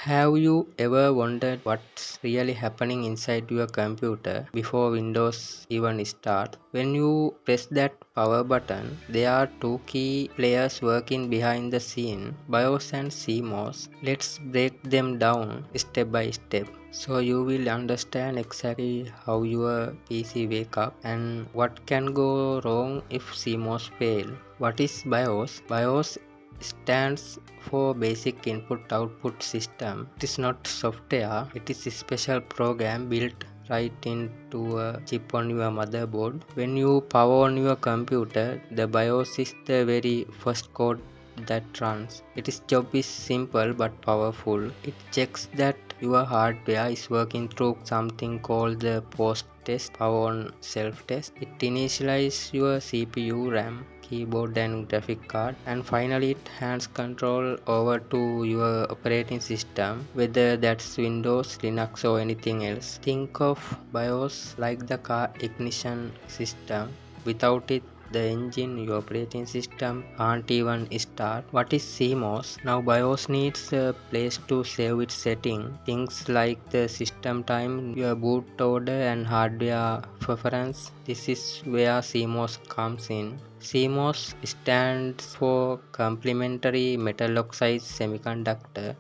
Have you ever wondered what's really happening inside your computer before Windows even starts? When you press that power button, there are two key players working behind the scene, BIOS and CMOS. Let's break them down step by step, so you will understand exactly how your PC wake up and what can go wrong if CMOS fail. What is BIOS? BIOS stands for basic input output system. It is not software, it is a special program built right into a chip on your motherboard. When you power on your computer, the BIOS is the very first code that runs. Its job is simple but powerful. It checks that your hardware is working through something called the post test power on self test. It initializes your CPU, RAM, keyboard and graphic card, and finally it hands control over to your operating system, whether that's Windows, Linux or anything else. Think of BIOS like the car ignition system. Without it, the engine, your operating system, can't even start. What is CMOS? Now BIOS needs a place to save its setting. Things like the system time, your boot order and hardware preference. This is where CMOS comes in. CMOS stands for complementary metal oxide semiconductor.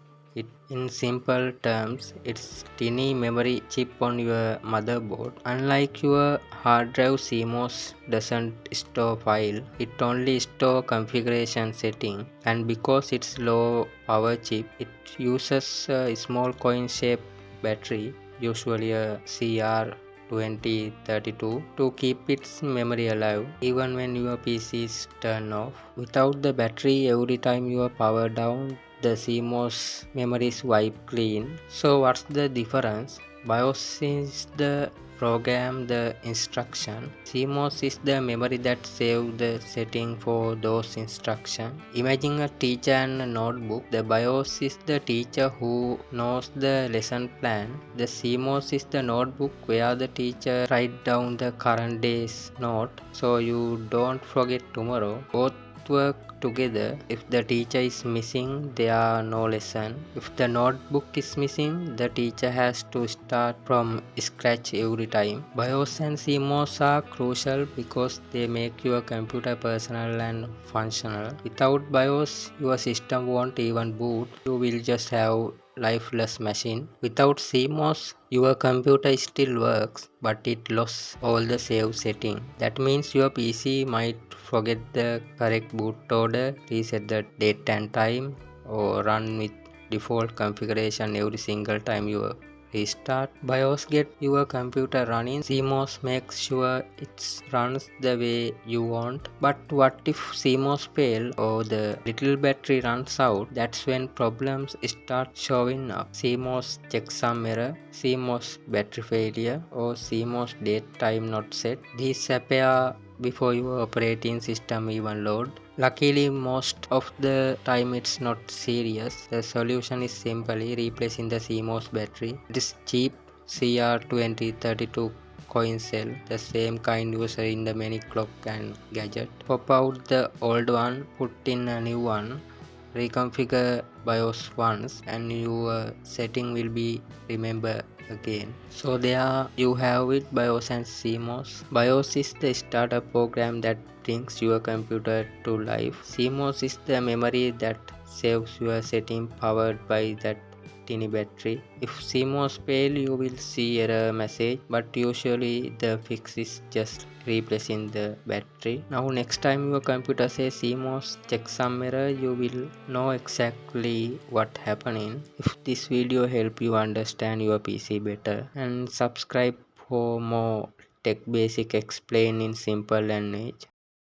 In simple terms, it's tiny memory chip on your motherboard. Unlike your hard drive, CMOS doesn't store file. It only store configuration setting, and because it's low power chip, it uses a small coin-shaped battery, usually a CR2032, to keep its memory alive even when your PC is turned off. Without the battery, every time you are power down, the CMOS memory is wiped clean. So what's the difference? BIOS is the program, the instruction. CMOS is the memory that saves the setting for those instructions. Imagine a teacher and a notebook. The BIOS is the teacher who knows the lesson plan. The CMOS is the notebook where the teacher write down the current day's note so you don't forget tomorrow. Both work together. If the teacher is missing, there are no lesson. If the notebook is missing, the teacher has to start from scratch every time. BIOS and CMOS are crucial because they make your computer personal and functional. Without BIOS, your system won't even boot. You will just have lifeless machine. Without CMOS, your computer still works, but it lost all the save setting. That means your PC might forget the correct boot order, reset the date and time, or run with default configuration every single time you restart. BIOS get your computer running. CMOS makes sure it runs the way you want. But what if CMOS fail or the little battery runs out? That's when problems start showing up. CMOS checksum error, CMOS battery failure, or CMOS date time not set. These appear before your operating system even load. Luckily, most of the time it's not serious. The solution is simply replacing the CMOS battery. It is cheap, CR2032 coin cell, the same kind used in the many clock and gadget. Pop out the old one, put in a new one, reconfigure BIOS once, and your setting will be remembered again. So there you have it, BIOS and CMOS. BIOS is the starter program that brings your computer to life. CMOS is the memory that saves your setting powered by that tiny battery. If CMOS fail, you will see error message, but usually the fix is just replacing the battery. Now next time your computer says CMOS checksum error, you will know exactly what happening. If this video help you understand your PC better, and subscribe for more tech basic explained in simple language.